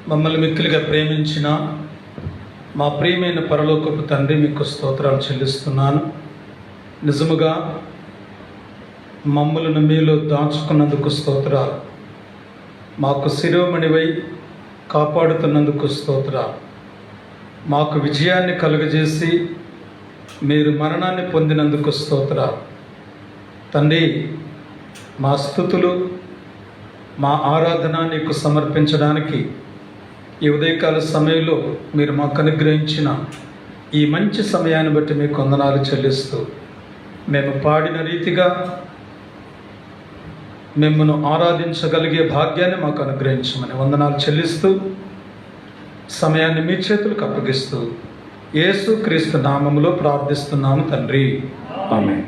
మమ్మల్ని మిక్కిలిగా ప్రేమించిన మా ప్రియమైన పరలోకపు తండ్రి, మీకు స్తోత్రాలు చెల్లిస్తున్నాను. నిజముగా మమ్మలను మీలో దాచుకున్నందుకు స్తోత్రాలు. మాకు శిరోమణివై కాపాడుతున్నందుకు స్తోత్రాలు. మాకు విజయాన్ని కలుగజేసి మీరు మరణాన్ని పొందినందుకు స్తోత్రాలు. తండ్రి, మా స్తుతులు, మా ఆరాధన నీకు సమర్పించడానికి ఈ ఉదయకాల సమయంలో మీరు మాకు అనుగ్రహించిన ఈ మంచి సమయాన్ని బట్టి మీకు వందనాలు చెల్లిస్తూ, మేము పాడిన రీతిగా మిమ్మల్ని ఆరాధించగలిగే భాగ్యాన్ని మాకు అనుగ్రహించమని వందనాలు చెల్లిస్తూ, సమయాన్ని మీ చేతులకు అప్పగిస్తూ యేసు క్రీస్తు నామములో ప్రార్థిస్తున్నాము తండ్రి, ఆమేన్.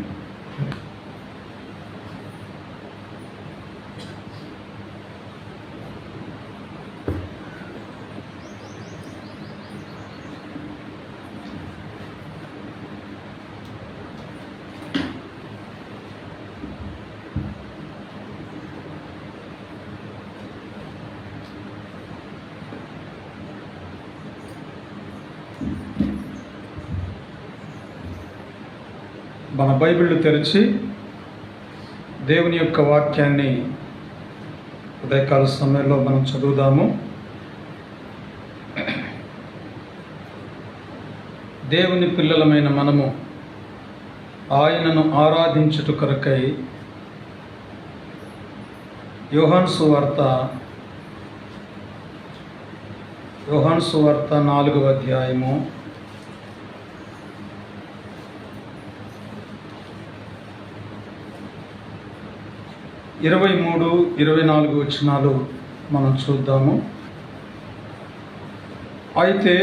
మన బైబిళ్ళు తెరిచి దేవుని యొక్క వాక్యాన్ని ఉదయకాల సమయంలో మనం చదువుదాము. దేవుని పిల్లలమైన మనము ఆయనను ఆరాధించుట కొరకై యోహాను సువార్త 4వ అధ్యాయము 23-24 వచనాలు మనం చూద్దాము. అయితే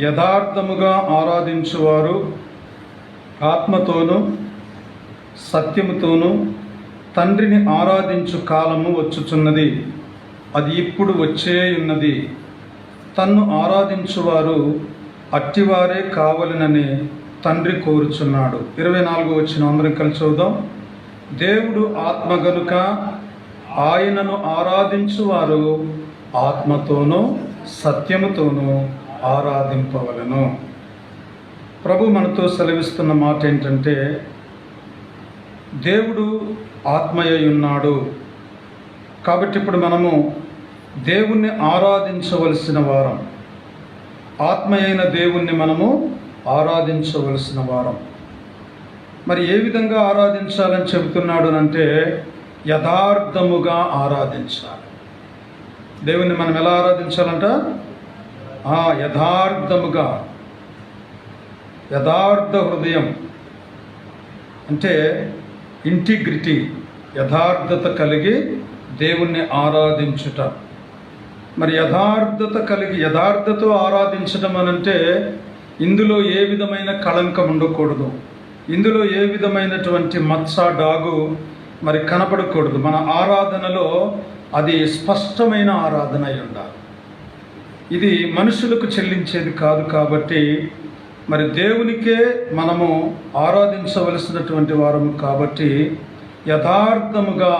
యథార్థముగా ఆరాధించువారు ఆత్మతోనూ సత్యముతోనూ తండ్రిని ఆరాధించు కాలము వచ్చుచున్నది, అది ఇప్పుడు వచ్చేయున్నది. తన్ను ఆరాధించువారు అట్టివారే కావలెనని తండ్రి కోరుచున్నాడు. 24వ వచనం అందరం కలిసి చూద్దాం. దేవుడు ఆత్మ గనుక ఆయనను ఆరాధించువారు ఆత్మతోనూ సత్యముతోనూ ఆరాధింపవలెను. ప్రభు మనతో సెలవిస్తున్న మాట ఏంటంటే, దేవుడు ఆత్మయ్య ఉన్నాడు కాబట్టి ఇప్పుడు మనము దేవుణ్ణి ఆరాధించవలసిన వారం, ఆత్మయైన దేవుణ్ణి మనము ఆరాధించవలసిన వారం. మరి ఏ విధంగా ఆరాధించాలని చెబుతున్నాడు అంటే, యథార్థముగా ఆరాధించాలి. దేవుణ్ణి మనం ఎలా ఆరాధించాలంట? యథార్థముగా, యథార్థ హృదయం అంటే ఇంటిగ్రిటీ, యథార్థత కలిగి దేవుణ్ణి ఆరాధించుట. మరి యథార్థత కలిగి యథార్థతో ఆరాధించడం అనంటే ఇందులో ఏ విధమైన కళంకం ఉండకూడదు, ఇందులో ఏ విధమైనటువంటి మచ్చ డాగు మరి కనపడకూడదు. మన ఆరాధనలో అది స్పష్టమైన ఆరాధన అయి ఉండాలి. ఇది మనుషులకు చెల్లించేది కాదు కాబట్టి మరి దేవునికే మనము ఆరాధించవలసినటువంటి వారము కాబట్టి యథార్థముగా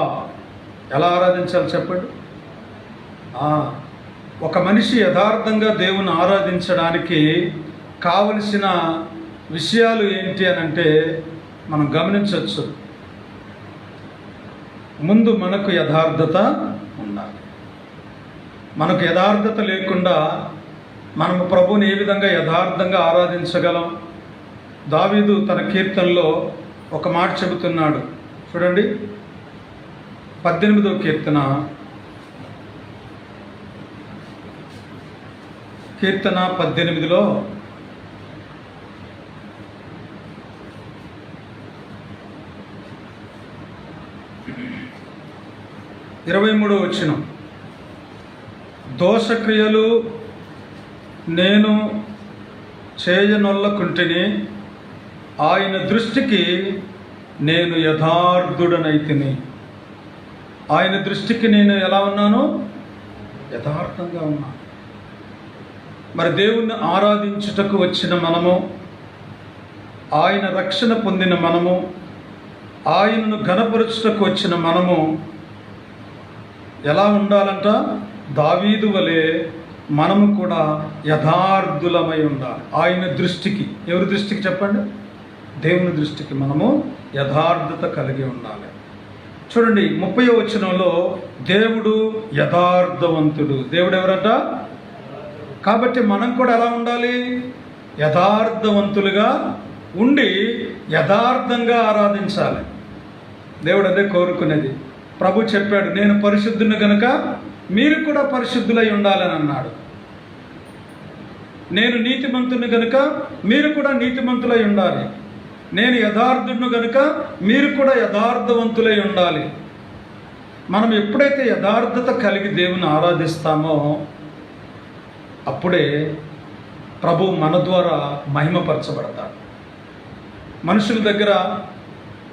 ఎలా ఆరాధించాలి చెప్పండి? ఒక మనిషి యథార్థంగా దేవుని ఆరాధించడానికి కావలసిన విషయాలు ఏంటి అని అంటే మనం గమనించవచ్చు. ముందు మనకు యథార్థత ఉండాలి. మనకు యథార్థత లేకుండా మనము ప్రభువుని ఏ విధంగా యథార్థంగా ఆరాధించగలం? దావీదు తన కీర్తనలో ఒక మాట చెబుతున్నాడు చూడండి. 18వ కీర్తన 18లో 23వ వచనం, దోషక్రియలు నేను చేయనొల్లకుంటిని, ఆయన దృష్టికి నేను యథార్థుడనైతిని. ఆయన దృష్టికి నేను ఎలా ఉన్నాను? యథార్థంగా ఉన్నాను. మరి దేవుణ్ణి ఆరాధించుటకు వచ్చిన మనము, ఆయన రక్షణ పొందిన మనము, ఆయనను ఘనపరచుటకు వచ్చిన మనము ఎలా ఉండాలంట? దావీదు వలె మనము కూడా యథార్థులమై ఉండాలి. ఆయన దృష్టికి, ఎవరి దృష్టికి చెప్పండి? దేవుని దృష్టికి మనము యథార్థత కలిగి ఉండాలి. చూడండి 30వ వచనంలో దేవుడు యథార్థవంతుడు. దేవుడు ఎవరట? కాబట్టి మనం కూడా ఎలా ఉండాలి? యథార్థవంతులుగా ఉండి యథార్థంగా ఆరాధించాలి. దేవుడు అదే కోరుకునేది. ప్రభు చెప్పాడు, నేను పరిశుద్ధుని గనుక మీరు కూడా పరిశుద్ధులై ఉండాలని అన్నాడు. నేను నీతిమంతుని గనుక మీరు కూడా నీతిమంతులై ఉండాలి. నేను యథార్థుని గనుక మీరు కూడా యథార్థవంతులై ఉండాలి. మనం ఎప్పుడైతే యథార్థత కలిగి దేవుని ఆరాధిస్తామో అప్పుడే ప్రభు మన ద్వారా మహిమపరచబడతాడు. మనుషుల దగ్గర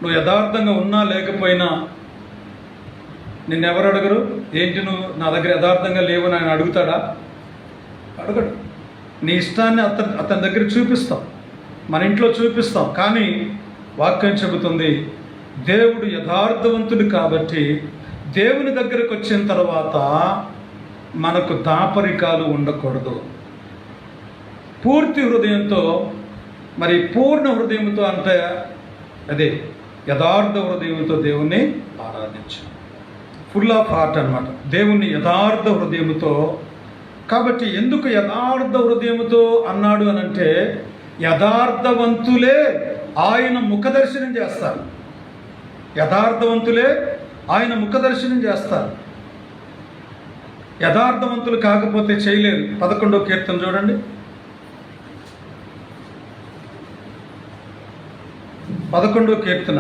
నువ్వు యథార్థంగా ఉన్నా లేకపోయినా నిన్నెవరు అడగరు. ఏంటి నువ్వు నా దగ్గర యథార్థంగా లేవని ఆయన అడుగుతాడా? అడగడు. నీ ఇష్టాన్ని అతని దగ్గర చూపిస్తాం, మన ఇంట్లో చూపిస్తాం. కానీ వాక్యం చెబుతుంది దేవుడు యథార్థవంతుడు కాబట్టి దేవుని దగ్గరకు వచ్చిన తర్వాత మనకు దాపరికాలు ఉండకూడదు. పూర్తి హృదయంతో, మరి పూర్ణ హృదయంతో అంటే అదే యథార్థ హృదయంతో దేవుణ్ణి ఆరాధించు. ఫుల్ ఆఫ్ హార్ట్ అన్నమాట, దేవుణ్ణి యథార్థ హృదయముతో. కాబట్టి ఎందుకు యథార్థ హృదయముతో అన్నాడు అని అంటే, యథార్థవంతులే ఆయన ముఖదర్శనం చేస్తారు. యథార్థవంతులే ఆయన ముఖదర్శనం చేస్తారు. యథార్థవంతులు కాకపోతే చేయలేరు. 11వ కీర్తన చూడండి. 11వ కీర్తన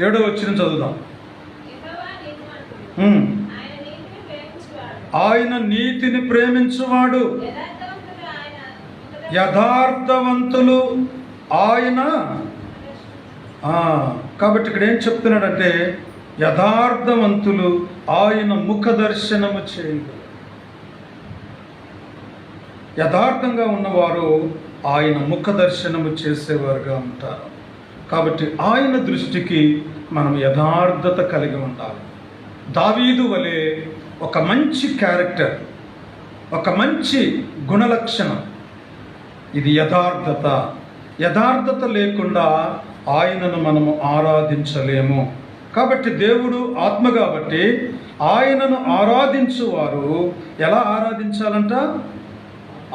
7వ వచనం చదువుదాం. ఆయన నీతిని ప్రేమించువాడు, యథార్థవంతులు ఆయన. కాబట్టి ఇక్కడ ఏం చెప్తున్నాడంటే, యథార్థవంతులు ఆయన ముఖ దర్శనము చేయదు. యథార్థంగా ఉన్నవారు ఆయన ముఖ దర్శనము చేసేవారుగా ఉంటారు. కాబట్టి ఆయన దృష్టికి మనం యథార్థత కలిగి ఉండాలి. దావీదు వలె ఒక మంచి క్యారెక్టర్, ఒక మంచి గుణలక్షణం ఇది యథార్థత. యథార్థత లేకుండా ఆయనను మనము ఆరాధించలేము. కాబట్టి దేవుడు ఆత్మ కాబట్టి ఆయనను ఆరాధించువారు ఎలా ఆరాధించాలంట?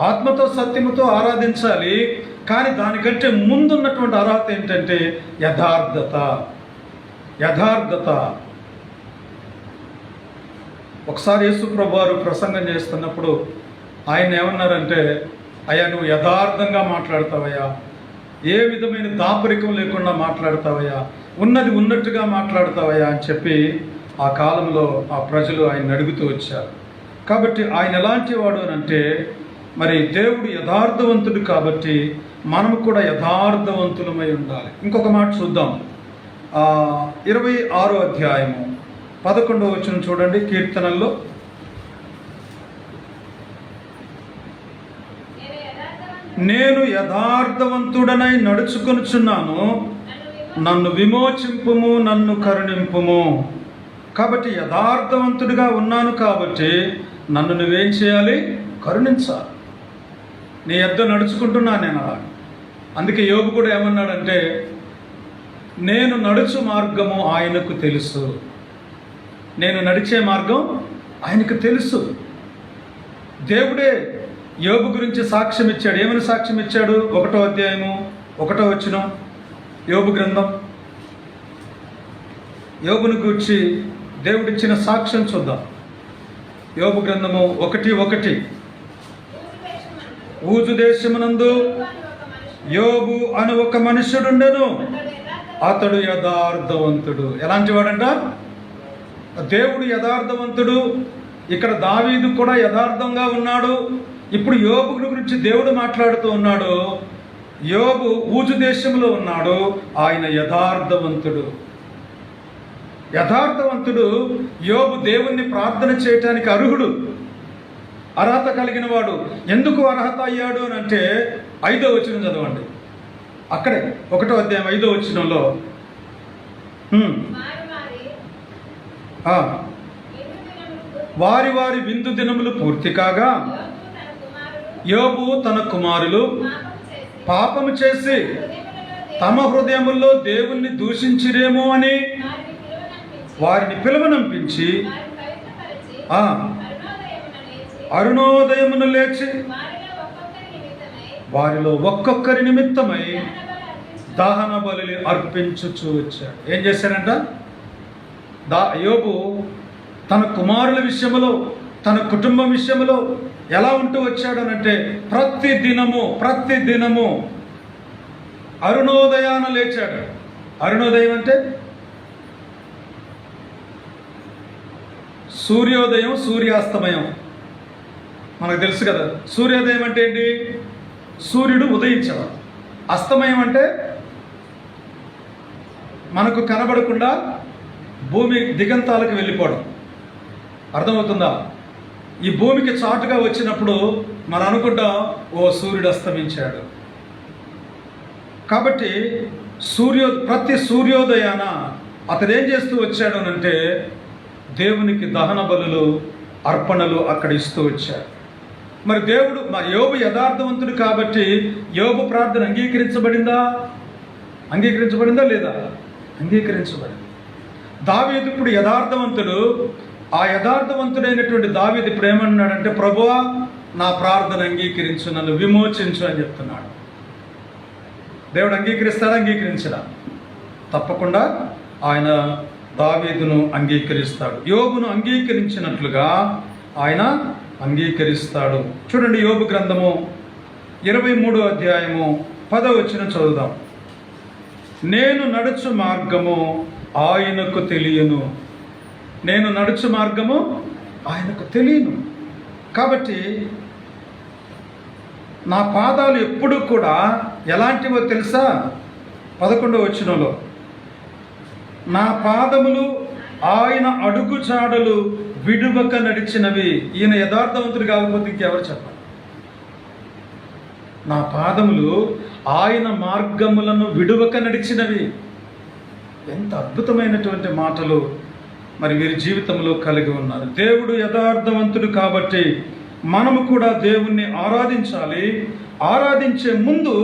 ఆత్మతో సత్యముతో ఆరాధించాలి. కానీ దానికంటే ముందున్నటువంటి అర్హత ఏంటంటే యథార్థత. యథార్థత. ఒకసారి యేసు ప్రభు వారు ప్రసంగం చేస్తున్నప్పుడు ఆయన ఏమన్నారంటే, అయ్యా నువ్వు యథార్థంగా మాట్లాడతావయ్యా, ఏ విధమైన దాపరికం లేకుండా మాట్లాడతావయ్యా, ఉన్నది ఉన్నట్టుగా మాట్లాడతావయ్యా అని చెప్పి ఆ కాలంలో ఆ ప్రజలు ఆయన అడుగుతూ వచ్చారు. కాబట్టి ఆయన ఎలాంటి వాడు అని అంటే, మరి దేవుడు యథార్థవంతుడు కాబట్టి మనము కూడా యథార్థవంతులమై ఉండాలి. ఇంకొక మాట చూద్దాం. 26వ అధ్యాయము 11వ వచనం చూడండి. కీర్తనల్లో నేను యథార్థవంతుడనై నడుచుకొనుచున్నాను, నన్ను విమోచింపుము, నన్ను కరుణింపుము. కాబట్టి యథార్థవంతుడిగా ఉన్నాను కాబట్టి నన్ను నువ్వేం చేయాలి? కరుణించాలి. నీ యొద్ద నడుచుకుంటున్నాను నేను అలా. అందుకే యోబు కూడా ఏమన్నాడంటే, నేను నడుచు మార్గము ఆయనకు తెలుసు. నేను నడిచే మార్గం ఆయనకు తెలుసు. దేవుడే యోబు గురించి సాక్ష్యం ఇచ్చాడు. ఏమని సాక్ష్యం ఇచ్చాడు? 1వ అధ్యాయము 1వ వచనం యోబు గ్రంథం. యోబును గూర్చి దేవుడిచ్చిన సాక్ష్యం చూద్దాం. యోబు గ్రంథము 1:1. ఊజు దేశమునందు యోబు అని ఒక మనుష్యుడుండెను, అతడు యథార్థవంతుడు. ఎలాంటి వాడంట? దేవుడు యథార్థవంతుడు. ఇక్కడ దావీదు కూడా యథార్థంగా ఉన్నాడు. ఇప్పుడు యోబు గురించి దేవుడు మాట్లాడుతూ ఉన్నాడు. యోబు ఊజు దేశంలో ఉన్నాడు, ఆయన యథార్థవంతుడు. యథార్థవంతుడు యోబు దేవుణ్ణి ప్రార్థన చేయటానికి అర్హుడు, అర్హత కలిగిన వాడు. ఎందుకు అర్హత అయ్యాడు అని అంటే 5వ వచనం చదవండి. అక్కడే 1వ అధ్యాయం 5వ వచనంలో వారి వారి విందు దినములు పూర్తి కాగా యోబు తన కుమారులు పాపము చేసి తమ హృదయముల్లో దేవుణ్ణి దూషించిరేమో అని వారిని పిలువనంపించి అరుణోదయమును లేచి వారిలో ఒక్కొక్కరి నిమిత్తమై దహన బలి అర్పించుచూ వచ్చాడు. ఏం చేశాడంట? యోబు తన కుమారుల విషయంలో, తన కుటుంబం విషయంలో ఎలా ఉంటూ వచ్చాడనంటే ప్రతి దినము అరుణోదయాన లేచాడు. అరుణోదయం అంటే సూర్యోదయం, సూర్యాస్తమయం మనకు తెలుసు కదా. సూర్యోదయం అంటే ఏంటి? సూర్యుడు ఉదయించడం. అస్తమయం అంటే మనకు కనబడకుండా భూమి దిగంతాలకు వెళ్ళిపోవడం. అర్థమవుతుందా? ఈ భూమికి చాటుగా వచ్చినప్పుడు మనం అనుకుంటాం, ఓ సూర్యుడు అస్తమించాడు. కాబట్టి ప్రతి సూర్యోదయాన అతను ఏం చేస్తూ వచ్చాడు అంటే దేవునికి దహన బలులు, అర్పణలు అక్కడ ఇస్తూ వచ్చాడు. మరి దేవుడు, యోబు యథార్థవంతుడు కాబట్టి యోబు ప్రార్థన అంగీకరించబడిందా లేదా? అంగీకరించబడింది. దావీదు ఇప్పుడు యథార్థవంతుడు. ఆ యథార్థవంతుడైనటువంటి దావీదు ఇప్పుడు ఏమన్నాడంటే, ప్రభువా నా ప్రార్థన అంగీకరించు, నన్ను విమోచించు అని చెప్తున్నాడు. దేవుడు అంగీకరిస్తాడా? అంగీకరించడా? తప్పకుండా ఆయన దావీదును అంగీకరిస్తాడు. యోబును అంగీకరించినట్లుగా ఆయన అంగీకరిస్తాడు. చూడండి, యోబు గ్రంథము 23వ అధ్యాయము 10వ వచనం చదువుదాం. నేను నడుచు మార్గము ఆయనకు తెలియను. నేను నడుచు మార్గము ఆయనకు తెలియను. కాబట్టి నా పాదాలు ఎప్పుడు కూడా ఎలాంటివో తెలుసా? 11వ వచనంలో, నా పాదములు ఆయన అడుగు చాడలు విడువక నడిచినవి. ఈయన యథార్థవంతుడు కాకపోతే ఇంకెవరు చెప్పాలి? నా పాదములు ఆయన మార్గములను విడువక నడిచినవి. ఎంత అద్భుతమైనటువంటి మాటలు మరి వీరి జీవితంలో కలిగి ఉన్నారు. దేవుడు యథార్థవంతుడు కాబట్టి మనము కూడా దేవుణ్ణి ఆరాధించాలి. ఆరాధించే ముందు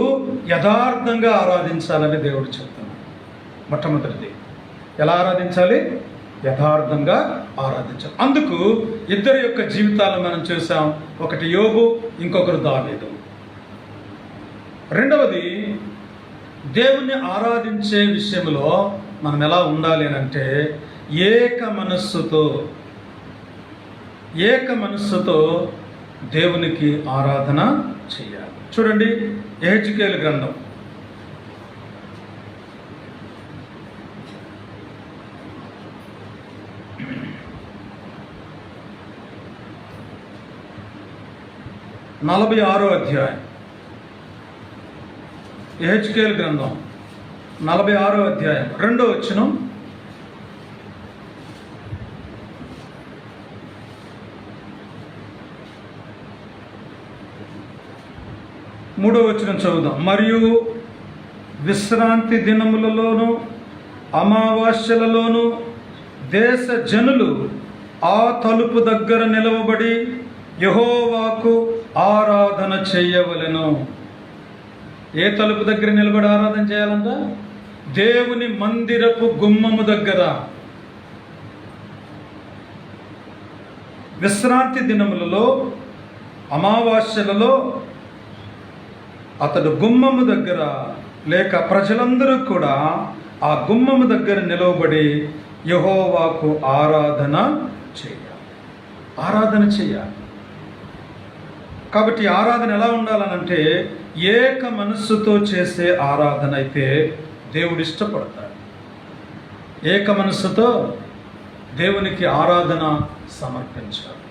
యథార్థంగా ఆరాధించాలని దేవుడు చెప్తున్నాడు. మొట్టమొదటిది ఎలా ఆరాధించాలి? యథార్థంగా ఆరాధించాలి. అందుకు ఇద్దరి యొక్క జీవితాలను మనం చూసాం. ఒకటి యోబు, ఇంకొకరు దావీదు. రెండవది, దేవుణ్ణి ఆరాధించే విషయంలో మనం ఎలా ఉండాలి అంటే ఏక మనస్సుతో దేవునికి ఆరాధన చేయాలి. చూడండి, యెహెజ్కేలు గ్రంథం 46వ అధ్యాయం. యెహెజ్కేలు గ్రంథం 46వ అధ్యాయం 2వ వచనం. మూడవ వచనం చదువుదాం. మరియు విశ్రాంతి దినములలోను అమావాస్యలలోను దేశ జనులు ఆ తలుపు దగ్గర నిలవబడి యెహోవాకు ఆరాధన చేయవలెను. ఏ తలుపు దగ్గర నిలబడి ఆరాధన చేయాలంట? దేవుని మందిరపు గుమ్మము దగ్గర. విశ్రాంతి దినములలో, అమావాస్యలలో అతడు గుమ్మము దగ్గర, లేక ప్రజలందరూ కూడా ఆ గుమ్మము దగ్గర నిలవబడి యెహోవాకు ఆరాధన చేయాలి. కాబట్టి ఆరాధన ఎలా ఉండాలనంటే ఏక మనస్సుతో చేసే ఆరాధన అయితే దేవుడు ఇష్టపడతాడు. ఏక మనస్సుతో దేవునికి ఆరాధన సమర్పించాలి.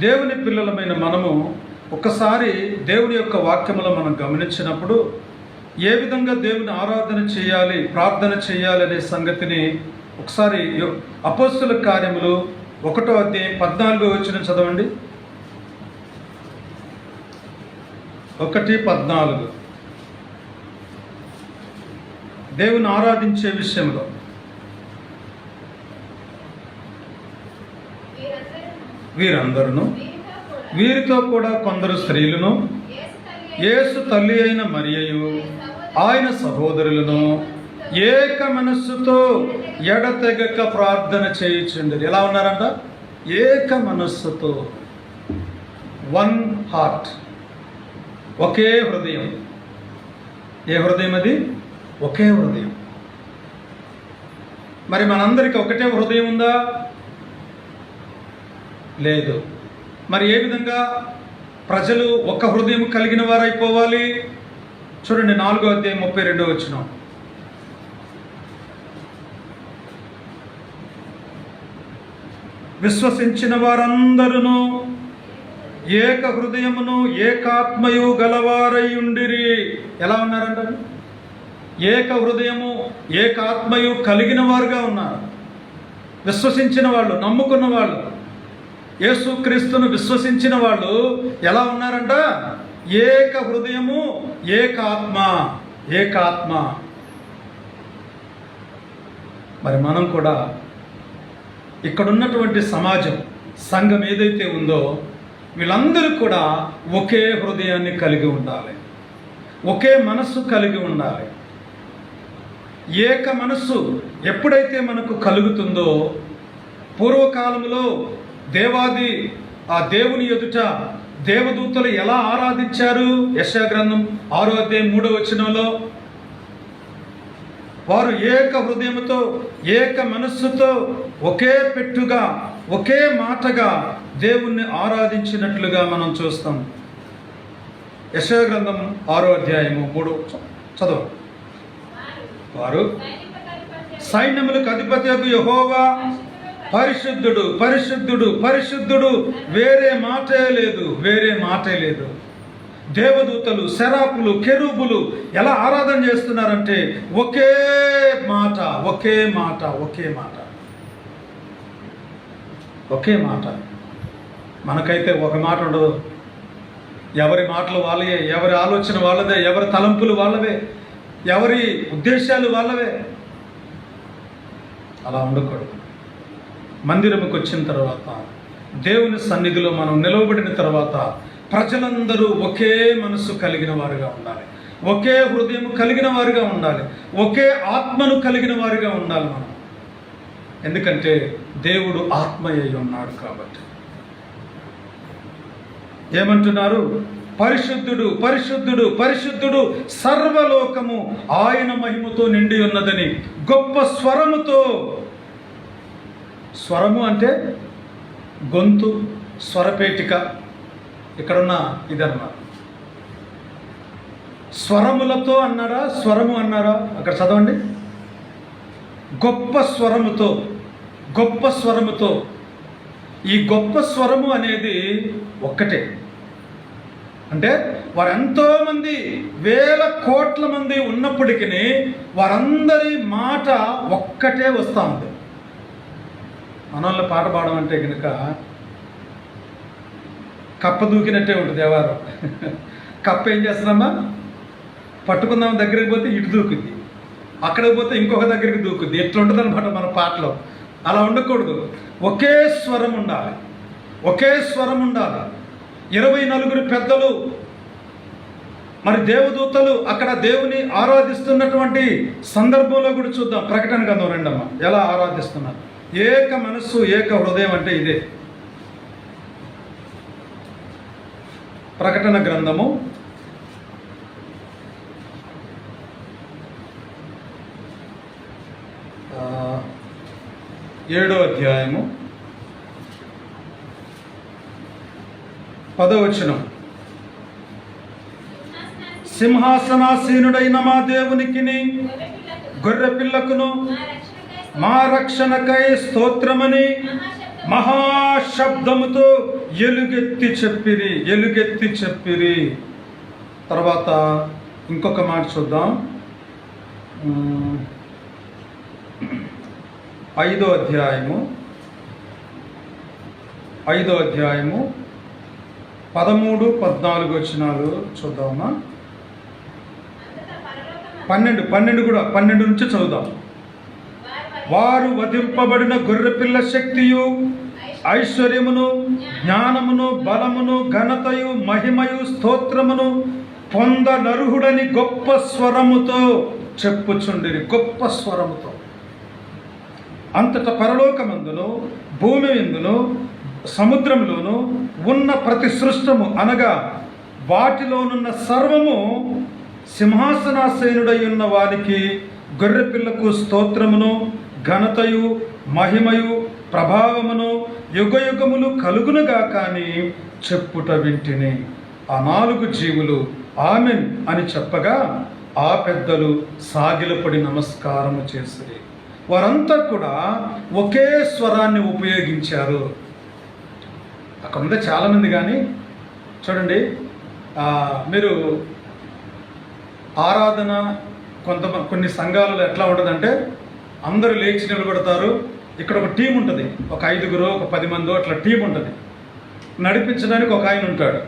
దేవుని పిల్లలమైన మనము ఒకసారి దేవుని యొక్క వాక్యములో మనం గమనించినప్పుడు ఏ విధంగా దేవుని ఆరాధన చేయాలి, ప్రార్థన చేయాలి అనే సంగతిని ఒకసారి అపోస్తుల కార్యములు 1వ అధ్యాయం 14వ వచనం చదవండి. 1:14 దేవుని ఆరాధించే విషయంలో. వీరందరూ వీరితో కూడా కొందరు స్త్రీలను యేసు తల్లి అయిన మరియయు ఆయన సహోదరులను ఏక మనస్సుతో ఎడతెగక ప్రార్థన చేయుచుండెరు. ఎలా ఉన్నారంట? ఏక మనస్సుతో, వన్ హార్ట్, ఒకే హృదయం. ఏ హృదయం అది? ఒకే హృదయం. మరి మనందరికీ ఒకటే హృదయం ఉందా? లేదు. మరి ఏ విధంగా ప్రజలు ఒక హృదయం కలిగిన వారైపోవాలి? చూడండి 4వ అధ్యాయం 32వ వచనం. విశ్వసించిన వారందరూ ఏక హృదయమును ఏకాత్మయు గలవారై ఉండిరి. ఎలా ఉన్నారంట? ఏక హృదయము ఏకాత్మయు కలిగిన వారుగా ఉన్నారు. విశ్వసించిన వాళ్ళు, నమ్ముకున్న వాళ్ళు, యేసుక్రీస్తును విశ్వసించిన వాళ్ళు ఎలా ఉన్నారంట? ఏక హృదయము ఏకాత్మ, ఏకాత్మ. మరి మనం కూడా ఇక్కడున్నటువంటి సమాజం, సంఘం ఏదైతే ఉందో వీళ్ళందరూ కూడా ఒకే హృదయాన్ని కలిగి ఉండాలి, ఒకే మనస్సు కలిగి ఉండాలి. ఏక మనస్సు ఎప్పుడైతే మనకు కలుగుతుందో, పూర్వకాలంలో ఆ దేవుని ఎదుట దేవదూతలు ఎలా ఆరాధించారు? యెషయా గ్రంథం 6వ అధ్యాయం 3వ వచనంలో వారు ఏక హృదయముతో ఏక మనస్సుతో ఒకే పెట్టుగా ఒకే మాటగా దేవుణ్ణి ఆరాధించినట్లుగా మనం చూస్తాం. యెషయా గ్రంథం 6వ అధ్యాయము 3 చదువు. వారు సైన్యములకు అధిపతియగు యెహోవా పరిశుద్ధుడు, పరిశుద్ధుడు, పరిశుద్ధుడు, వేరే మాటే లేదు, వేరే మాటే లేదు. దేవదూతలు, శరాపులు, కెరూబులు ఎలా ఆరాధన చేస్తున్నారంటే ఒకే మాట, ఒకే మాట, ఒకే మాట, ఒకే మాట. మనకైతే ఒక మాట ఉండదు. ఎవరి మాటలు వాళ్ళవే, ఎవరి ఆలోచన వాళ్ళదే, ఎవరి తలంపులు వాళ్ళవే, ఎవరి ఉద్దేశాలు వాళ్ళవే. అలా ఉండకూడదు. మందిరముకు వచ్చిన తర్వాత, దేవుని సన్నిధిలో మనం నిలవబడిన తర్వాత ప్రజలందరూ ఒకే మనసు కలిగిన వారుగా ఉండాలి, ఒకే హృదయం కలిగిన వారుగా ఉండాలి, ఒకే ఆత్మను కలిగిన వారుగా ఉండాలి మనం. ఎందుకంటే దేవుడు ఆత్మయ్య ఉన్నాడు కాబట్టి. ఏమంటున్నారు? పరిశుద్ధుడు, పరిశుద్ధుడు, పరిశుద్ధుడు, సర్వలోకము ఆయన మహిమతో నిండి ఉన్నదని గొప్ప స్వరముతో. స్వరము అంటే గొంతు, స్వరపేటిక. ఇక్కడున్న ఇదన్నమాట. స్వరములతో అన్నారా, స్వరము అన్నారా? అక్కడ చదవండి. గొప్ప స్వరముతో, గొప్ప స్వరముతో. ఈ గొప్ప స్వరము అనేది ఒక్కటే. అంటే వారు ఎంతోమంది, వేల కోట్ల మంది ఉన్నప్పటికీ వారందరి మాట ఒక్కటే వస్తూ ఉంది. మనోళ్ళ పాట పాడడం అంటే కనుక కప్ప దూకినట్టే ఉంటుంది ఎవరు. కప్ప ఏం చేస్తుందమ్మా? పట్టుకుందాం దగ్గరికి పోతే ఇటు దూకుద్ది, అక్కడికి పోతే ఇంకొక దగ్గరికి దూకుద్ది. ఎట్లా ఉంటుంది అనమాట మన పాటలో. అలా ఉండకూడదు. ఒకే స్వరం ఉండాలి, ఒకే స్వరం ఉండాలి. 24 పెద్దలు, మరి దేవదూతలు అక్కడ దేవుని ఆరాధిస్తున్నటువంటి సందర్భంలో కూడా చూద్దాం. ప్రకటన గ్రంథం 2 ఎలా ఆరాధిస్తున్నారు. ఏక మనస్సు ఏక హృదయం అంటే ఇదే. ప్రకటన గ్రంథము 7వ అధ్యాయము 10వ వచనం. సింహాసనాసీనుడైన మా దేవునికిని గొర్రె పిల్లకును మా రక్షణకై స్తోత్రమని మహాశబ్దముతో ఎలుగెత్తి చెప్పిరి, ఎలుగెత్తి చెప్పిరి. తర్వాత ఇంకొక మాట చూద్దాం. 5వ అధ్యాయము 13, 14 వచనాలు చూద్దామా? 12 కూడా 12 నుంచి చదువుదాం. వారు వధింపబడిన గొర్రెపిల్ల శక్తియు ఐశ్వర్యమును, జ్ఞానమును, బలమును, ఘనతయు, మహిమయు, స్తోత్రమును పొందనర్హుడని గొప్ప స్వరముతో చెప్పుచుండిరి. గొప్ప స్వరముతో. అంతటా పరలోకమందును, భూమి ఎందును, సముద్రంలోను ఉన్న ప్రతి సృష్టము అనగా వాటిలోనున్న సర్వము సింహాసనాసీనుడై ఉన్న వారికి గొర్రెపిల్లకు స్తోత్రమును, ఘనతయు, మహిమయు, ప్రభావమును యుగయుగములు కలుగునుగా కానీ చెప్పుట వింటిని. ఆ 4 జీవులు ఆమెన్ అని చెప్పగా ఆ పెద్దలు సాగిలపడి నమస్కారము చేసిరి. వారంతా కూడా ఒకే స్వరాన్ని ఉపయోగించారు. అక్కడ ఉంది చాలామంది, కానీ చూడండి, మీరు ఆరాధన కొన్ని సంఘాలలో ఎట్లా ఉంటుందంటే అందరూ లేచి నిలబడతారు. ఇక్కడ ఒక టీం ఉంటుంది, ఒక 5గురు, ఒక 10 మందో అట్లా టీం ఉంటుంది. నడిపించడానికి ఒక ఆయన ఉంటాడు.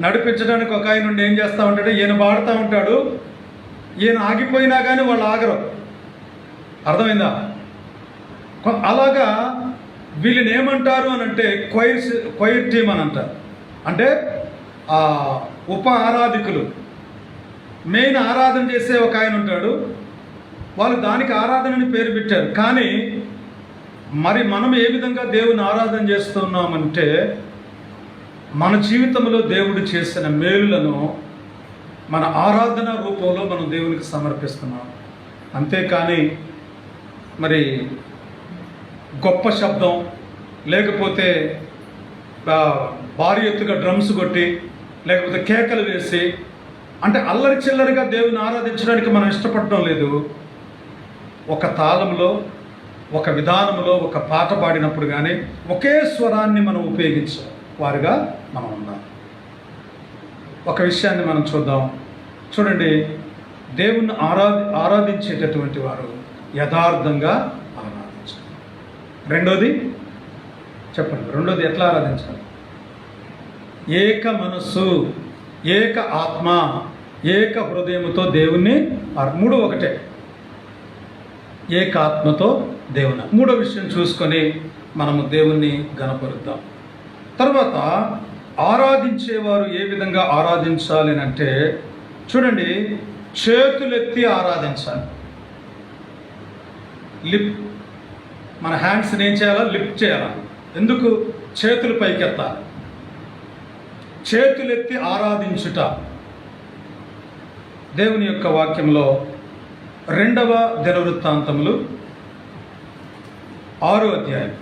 నడిపించడానికి ఒక ఆయన ఉండి ఏం చేస్తూ ఉంటాడు, ఈయన పాడుతూ ఉంటాడు. ఈయన ఆగిపోయినా కానీ వాళ్ళు ఆగరు. అర్థమైందా? అలాగా వీళ్ళని ఏమంటారు అని అంటే క్వైర్ టీం అని అంటారు. అంటే ఉప ఆరాధికులు. మెయిన్ ఆరాధన చేసే ఒక ఆయన ఉంటాడు. వాళ్ళు దానికి ఆరాధనని పేరు పెట్టారు. కానీ మరి మనం ఏ విధంగా దేవుని ఆరాధన చేస్తున్నామంటే మన జీవితంలో దేవుడు చేసిన మేలులను మన ఆరాధన రూపంలో మనం దేవునికి సమర్పిస్తున్నాం. అంతేకాని మరి గొప్ప శబ్దం, లేకపోతే భారీ ఎత్తుగా డ్రమ్స్ కొట్టి, లేకపోతే కేకలు వేసి, అంటే అల్లరి చిల్లరిగా దేవుని ఆరాధించడానికి మనం ఇష్టపడడం లేదు. ఒక తాళంలో, ఒక విధానంలో ఒక పాట పాడినప్పుడు కానీ ఒకే స్వరాన్ని మనం ఉపయోగించే వారుగా మనం ఉన్నాం. ఒక విషయాన్ని మనం చూద్దాం. చూడండి, దేవుణ్ణి ఆరాధించేటటువంటి వారు యథార్థంగా ఆరాధించాలి. రెండోది చెప్పండి, రెండోది ఎట్లా ఆరాధించాలి? ఏక మనస్సు, ఏక ఆత్మ, ఏక హృదయముతో దేవుణ్ణి. 3 ఒకటే, ఏక ఆత్మతో దేవుని. 3వ విషయం చూసుకొని మనము దేవుణ్ణి గణపరుద్దాం. తర్వాత ఆరాధించేవారు ఏ విధంగా ఆరాధించాలి అంటే చూడండి, చేతులెత్తి ఆరాధించాలి. మన హ్యాండ్స్ని ఏం చేయాలా? లిఫ్ట్ చేయాలా. ఎందుకు? చేతులు పైకెత్తాలి. చేతులెత్తి ఆరాధించుట దేవుని యొక్క వాక్యంలో 2వ దినవృత్తాంతములు 6వ అధ్యాయం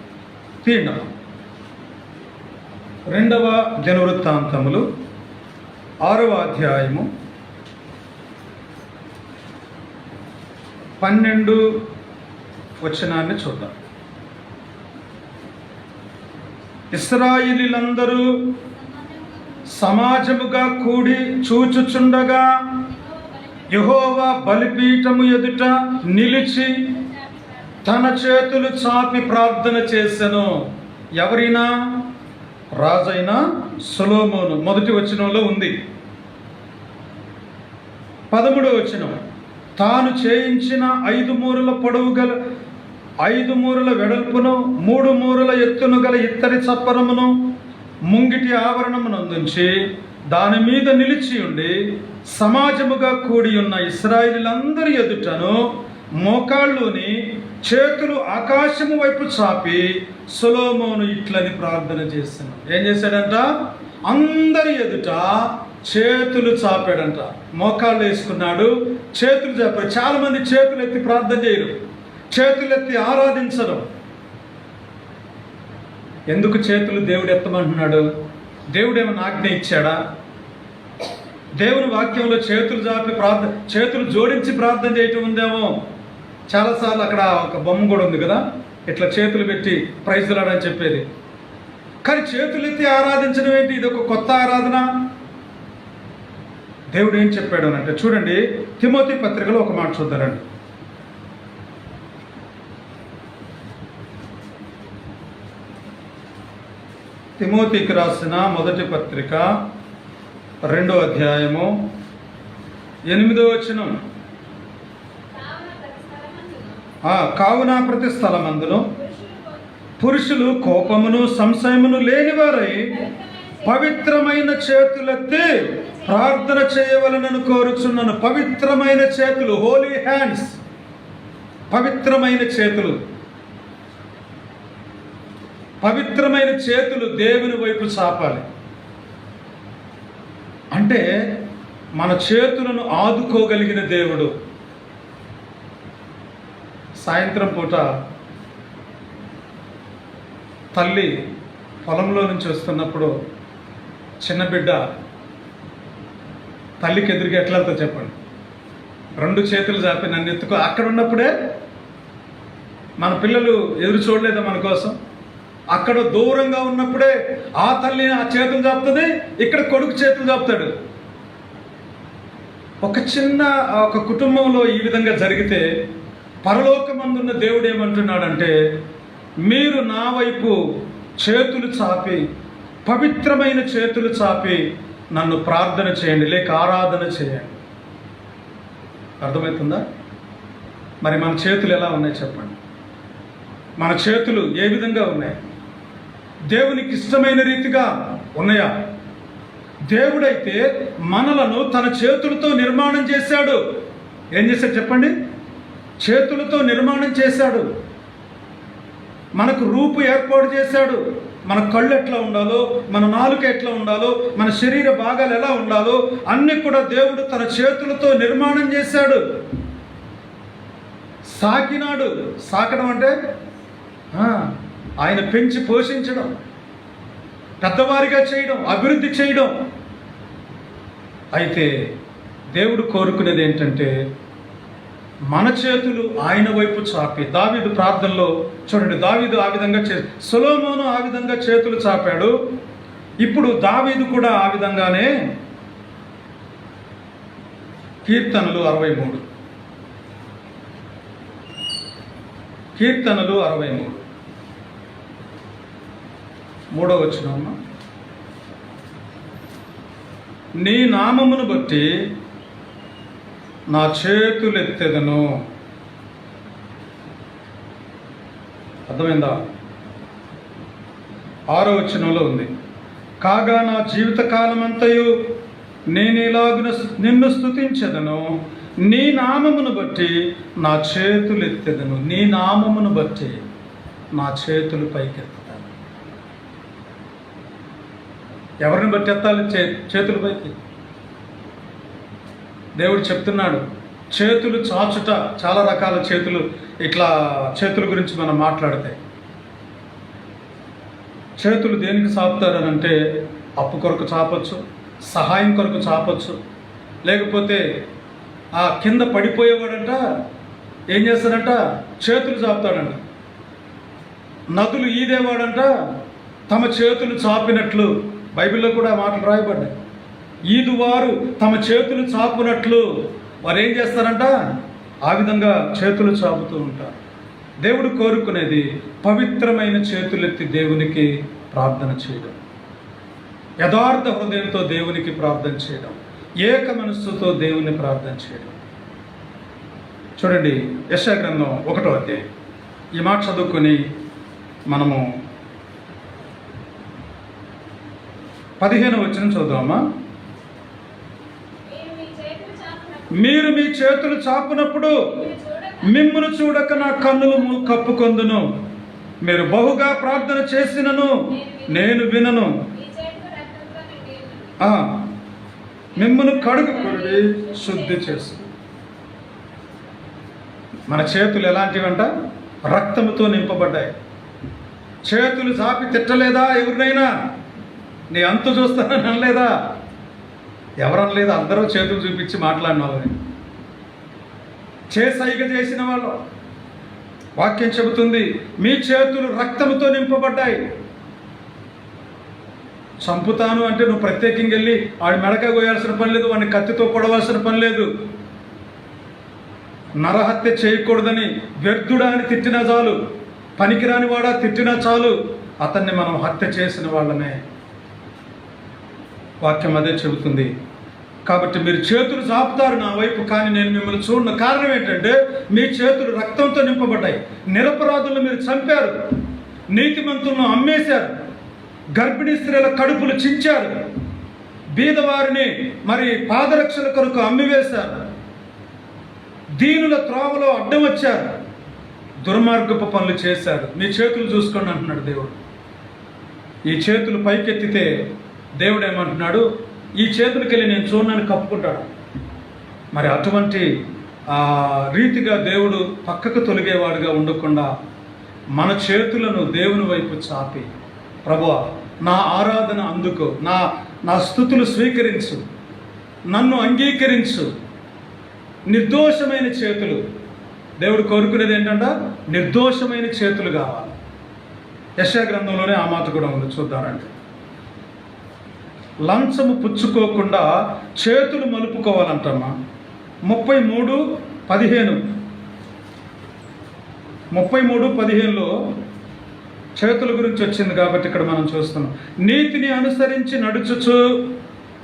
తీయండి. 2వ దినవృత్తాంతములు 6వ అధ్యాయము 12 వచనాన్ని చూద్దాం. ఇశ్రాయేలీయులందరూ సమాజముగా కూడి చూచుచుండగా యెహోవా బలిపీఠము ఎదుట నిలిచి తన చేతులు చాపి ప్రార్థన చేసెను. ఎవరైనా? రాజైన సొలొమోను. మొదటి వచనంలో ఉంది. 13వ వచనం, తాను చేయించిన 5 మూరల పొడవు గల 5 మూరల వెడల్పును 3 మూరల ఎత్తును గల ఇత్తడి చప్పరమును ముంగిటి ఆవరణమునందుంచి దాని మీద నిలిచి ఉండి సమాజముగా కూడి ఉన్న ఇశ్రాయేలీయులందరి ఎదుటను మోకాళ్ళుని చేతులు ఆకాశము వైపు చాపి సొలొమోను ఇట్లని ప్రార్థన చేశాను. ఏం చేశాడంట? అందరి ఎదుట చేతులు చాపాడంట. మోకాళ్ళు వేసుకున్నాడు, చేతులు చాపాడు. చాలా మంది చేతులు ఎత్తి ప్రార్థన చేయరు, చేతులెత్తి ఆరాధించరు. ఎందుకు చేతులు దేవుడు ఎత్తమంటున్నాడు? దేవుడు ఏమైనా ఆజ్ఞ ఇచ్చాడా? దేవుని వాక్యంలో చేతులు చాపి చేతులు జోడించి ప్రార్థన చేయటం ఉందేమో. చాలాసార్లు అక్కడ ఒక బొమ్మ కూడా ఉంది కదా, ఇట్లా చేతులు పెట్టి ప్రైజ్ లాడని చెప్పేది. కానీ చేతులెత్తి ఆరాధించడం ఏంటి? ఇది ఒక కొత్త ఆరాధన. దేవుడు ఏం చెప్పాడు అని అంటే చూడండి, తిమోతి పత్రికలో ఒక మాట చూద్దారండి. తిమోతికి రాసిన మొదటి పత్రిక 2వ అధ్యాయము 8వ వచనం, కావున ప్రతి స్థలమందును పురుషులు కోపమును సంశయమును లేనివారై పవిత్రమైన చేతులెత్తి ప్రార్థన చేయవలనని కోరుచున్నాను. పవిత్రమైన చేతులు, హోలీ హ్యాండ్స్, పవిత్రమైన చేతులు, పవిత్రమైన చేతులు దేవుని వైపు చాపాలి. అంటే మన చేతులను ఆదుకోగలిగిన దేవుడు. సాయంత్రం పూట తల్లి పొలంలో నుంచి వస్తున్నప్పుడు చిన్న బిడ్డ తల్లికి ఎదురుగా ఎట్లా వెళ్తా చెప్పండి? 2 చేతులు చాపి నన్ను ఎత్తుకో. అక్కడ ఉన్నప్పుడే మన పిల్లలు ఎదురు చూడలేదా మన కోసం? అక్కడ దూరంగా ఉన్నప్పుడే ఆ తల్లి ఆ చేతులు చాపుతుంది, ఇక్కడ కొడుకు చేతులు చాపుతాడు. ఒక కుటుంబంలో ఈ విధంగా జరిగితే పరలోకమందున్న దేవుడు ఏమంటున్నాడంటే, మీరు నా వైపు చేతులు చాపి, పవిత్రమైన చేతులు చాపి నన్ను ప్రార్థన చేయండి, లేక ఆరాధన చేయండి. అర్థమవుతుందా? మరి మన చేతులు ఎలా ఉన్నాయి చెప్పండి? మన చేతులు ఏ విధంగా ఉన్నాయి? దేవునికి ఇష్టమైన రీతిగా ఉన్నాయా? దేవుడైతే మనలను తన చేతులతో నిర్మాణం చేశాడు. ఏం చేశాడు చెప్పండి? చేతులతో నిర్మాణం చేశాడు. మనకు రూపు ఏర్పాటు చేశాడు. మన కళ్ళు ఎట్లా ఉండాలో, మన నాలుక ఎట్లా ఉండాలో, మన శరీర భాగాలు ఎలా ఉండాలో అన్నీ కూడా దేవుడు తన చేతులతో నిర్మాణం చేశాడు. సాకినాడు. సాకడం అంటే ఆయన పెంచి పోషించడం, పెద్దవారిగా చేయడం, అభివృద్ధి చేయడం. అయితే దేవుడు కోరుకునేది ఏంటంటే మన చేతులు ఆయన వైపు చాపి. దావీదు ప్రార్థనలో చూడండి, దావీదు ఆ విధంగా సొలొమోను ఆ విధంగా చేతులు చాపాడు. ఇప్పుడు దావీదు కూడా ఆ విధంగానే కీర్తనలు 63 3వ వచనం, నీ నామమును బట్టి నా చేతులెత్తెదను. అర్థమైందా? 6వ వచనంలో ఉంది, కాగా నా జీవిత కాలమంతయు నేను ఇలాగున నిన్ను స్తుతించెదను, నీ నామమును బట్టి నా చేతులెత్తెదను. నీ నామమును బట్టి నా చేతులు పైకెత్తుతాను. ఎవరిని బట్టి ఎత్తాలి చేతుల పైకి? దేవుడు చెప్తున్నాడు. చేతులు చాచుట, చాలా రకాల చేతులు. ఇట్లా చేతుల గురించి మనం మాట్లాడితే చేతులు దేనికి చాపుతారని అంటే, అప్పు కొరకు చాపచ్చు, సహాయం కొరకు చాపచ్చు, లేకపోతే ఆ కింద పడిపోయేవాడంట ఏం చేస్తాడంట, చేతులు చాపుతాడంట. నదులు ఈదేవాడంట తమ చేతులు చాపినట్లు. బైబిల్లో కూడా మాటలు రాయబడ్డాయి. ఈదువారు తమ చేతులు చాపునట్లు వారు ఏం చేస్తారంట, ఆ విధంగా చేతులు చాపుతూ ఉంటారు. దేవుడు కోరుకునేది పవిత్రమైన చేతులెత్తి దేవునికి ప్రార్థన చేయడం, యథార్థ హృదయంతో దేవునికి ప్రార్థన చేయడం, ఏక మనస్సుతో దేవుని ప్రార్థన చేయడం. చూడండి, యెషయా గ్రంథం 1వ అధ్యాయం. ఈ మాట చదువుకొని మనము 15వ వచనం చదువుదామా? మీరు మీ చేతులు చాపునప్పుడు మిమ్మును చూడక నా కన్నులు కప్పుకొందును. మీరు బహుగా ప్రార్థన చేసినను నేను వినను. మిమ్మును కడుగుకొని శుద్ధి చేసు. మన చేతులు ఎలాంటివంట? రక్తముతో నింపబడ్డాయి. చేతులు చాపి తిట్టలేదా ఎవరినైనా? నీ అంతు చూస్తానని అనలేదా? ఎవరనలేదు. అందరూ చేతులు చూపించి మాట్లాడిన వాళ్ళని, సైగ చేసిన వాళ్ళు. వాక్యం చెబుతుంది, మీ చేతులు రక్తముతో నింపబడ్డాయి. చంపుతాను అంటే నువ్వు ప్రత్యేకంగా వెళ్ళి వాడి మెడక కోయాల్సిన పని లేదు, వాడిని కత్తితో పొడవాల్సిన పని లేదు. నరహత్య చేయకూడదని వ్యర్థుడా అని తిట్టినా చాలు, పనికిరాని వాడా తిట్టినా చాలు, అతన్ని మనం హత్య చేసిన వాళ్ళనే. వాక్యం అదే చెబుతుంది. కాబట్టి మీరు చేతులు చాపుతారు నా వైపు, కానీ నేను మిమ్మల్ని చూడను. కారణం ఏంటంటే మీ చేతులు రక్తంతో నింపబడ్డాయి. నిరపరాధులను మీరు చంపారు. నీతిమంతులను అమ్మేశారు, గర్భిణీ స్త్రీల కడుపులు చించారు, బీదవారిని మరి పాదరక్షల కొరకు అమ్మివేశారు, దీనుల త్రోవలో అడ్డం వచ్చారు, దుర్మార్గపు పనులు చేశారు. మీ చేతులు చూసుకోండి అంటున్నాడు దేవుడు. ఈ చేతులు పైకెత్తితే దేవుడు ఏమంటున్నాడు, ఈ చేతులకెళ్ళి నేను చూడనని కప్పుకుంటాడు. మరి అటువంటి రీతిగా దేవుడు పక్కకు తొలగేవాడుగా ఉండకుండా మన చేతులను దేవుని వైపు చాపి, ప్రభువా నా ఆరాధన అందుకో, నా స్తుతులు స్వీకరించు, నన్ను అంగీకరించు. నిర్దోషమైన చేతులు, దేవుడు కోరుకునేది ఏంటంట, నిర్దోషమైన చేతులు కావాలి. యెషయా గ్రంథంలోనే ఆ మాట కూడా ఉంది, చూద్దారంటే లంచము పుచ్చుకోకుండా చేతులు మలుపుకోవాలంటమ్మా. 33:15లో చేతుల గురించి వచ్చింది కాబట్టి ఇక్కడ మనం చూస్తున్నాం. నీతిని అనుసరించి నడుచుచు,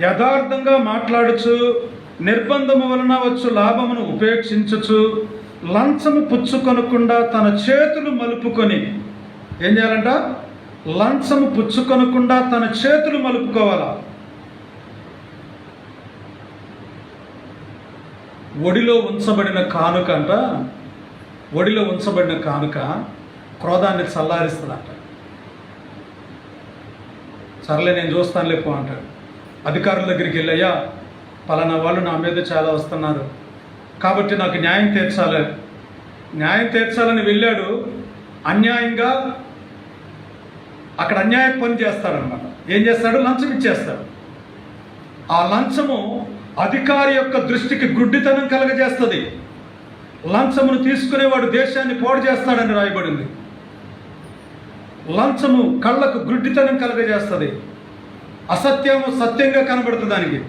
యథార్థంగా మాట్లాడుచు, నిర్బంధము వలన వచ్చు లాభమును ఉపేక్షించుచు, లంచము పుచ్చుకొనకుండా తన చేతులు మలుపుకొని, ఏం చేయాలంట, లంచము పుచ్చుకొనకుండా తన చేతులు మలుపుకోవాలా. ఒడిలో ఉంచబడిన కానుక అంట, ఒడిలో ఉంచబడిన కానుక క్రోధాన్ని చల్లారిస్తుందంట. సర్లే నేను చూస్తాను లేపు అంటాడు. అధికారుల దగ్గరికి వెళ్ళయ్యా, పలానా వాళ్ళు నా మీద చాలా వస్తున్నారు కాబట్టి నాకు న్యాయం తీర్చాలని వెళ్ళాడు. అన్యాయంగా అక్కడ అన్యాయ పని చేస్తాడనమాట. ఏం చేస్తాడు, లంచం ఇచ్చేస్తాడు. ఆ లంచము అధికారి యొక్క దృష్టికి గుడ్డితనం కలగజేస్తుంది. లంచమును తీసుకునేవాడు దేశాన్ని పాడు చేస్తాడని రాయబడింది. లంచము కళ్ళకు గుడ్డితనం కలగజేస్తుంది. అసత్యము సత్యంగా కనబడుతుంది, దానికి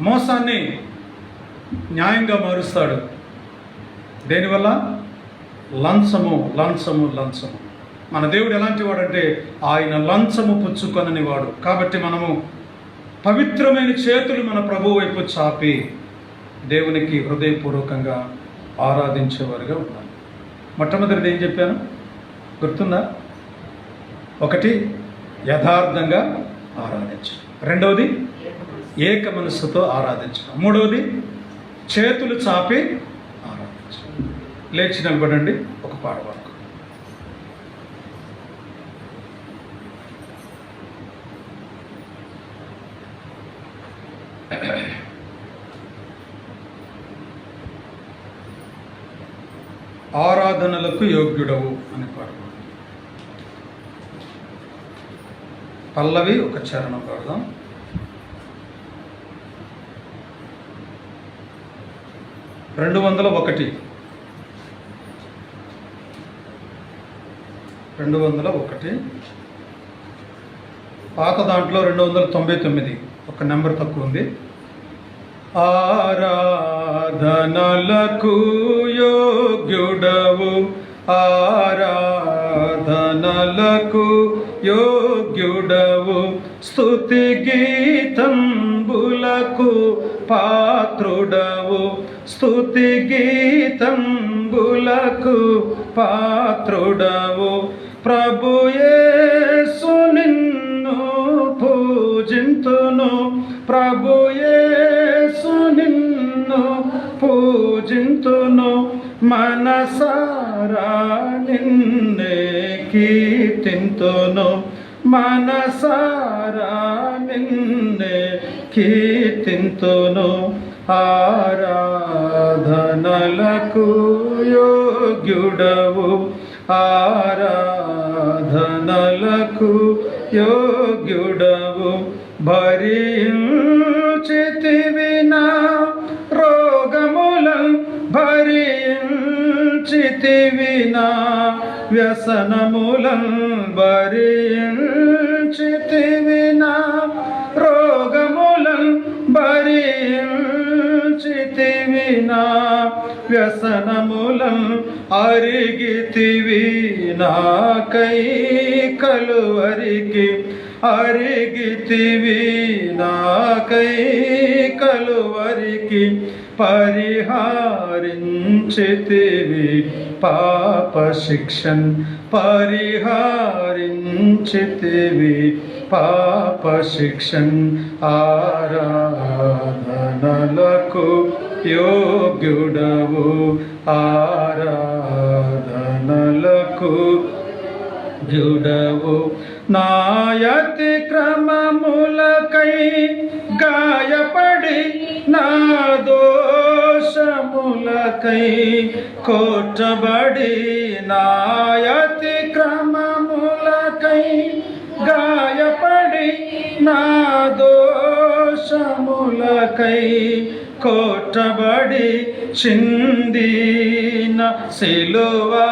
మోసాన్ని న్యాయంగా మారుస్తాడు. దేనివల్ల? లంచము. మన దేవుడు ఎలాంటి వాడంటే ఆయన లంచము పుచ్చుకొనని వాడు. కాబట్టి మనము పవిత్రమైన చేతులు మన ప్రభువు వైపు చాపి దేవునికి హృదయపూర్వకంగా ఆరాధించేవారుగా ఉండాలి. మొట్టమొదటిది ఏం చెప్పాను గుర్తుందా? 1 యథార్థంగా ఆరాధించడం, 2వది ఏక మనస్సుతో ఆరాధించడం, 3వది చేతులు చాపి ఆరాధించడం. లేచి నిలబడండి, ఒక పాట పాడుకో. ఆరాధనలకు యోగ్యుడవు అని పాడు. పల్లవి ఒక చరణం పాడదాం. రెండు వందల ఒకటి పాత దాంట్లో 299, ఒక నెంబర్ తక్కువ ఉంది. ఆరాధనలకు యోగ్యుడవు, ఆరాధనలకు యోగ్యుడవు, స్తుతి గీతంబులకు పాత్రుడవు, స్తుతి గీతంబులకు పాత్రుడవు. ప్రభు యేసు నిన్ను పూజింతును, ప్రభు యేసు నిన్ను పూజింతును, మనసారా నిన్నే కీర్తింతును, మనసారా నిన్నే కీర్తింతును. ఆరాధనలకు యోగ్యుడవు, ఆరాధనలకు యోగ్యుడవు. భరించితివి నా రోగములను, భరించితివి నా వ్యసనములను, భరించితివి నా రోగములను, భరించితివి నా వ్యసనములను. అరిగితివి నాకై కలువరికి, అరిగితివి నాకై కలువరికి. పరిహారించితివి పాప శిక్షన్ పరిహారించితివి పాప శిక్షన్ ఆరాధనలకు యోగ్యుడవు ఆరాధనలకు జుడవు నాయతి క్రమములకై గాయపడి నా దోషములకై కొట్టబడి నాయతి క్రమములకై గాయపడి నా దోషములకై కొట్టబడి చిందిన సిలువా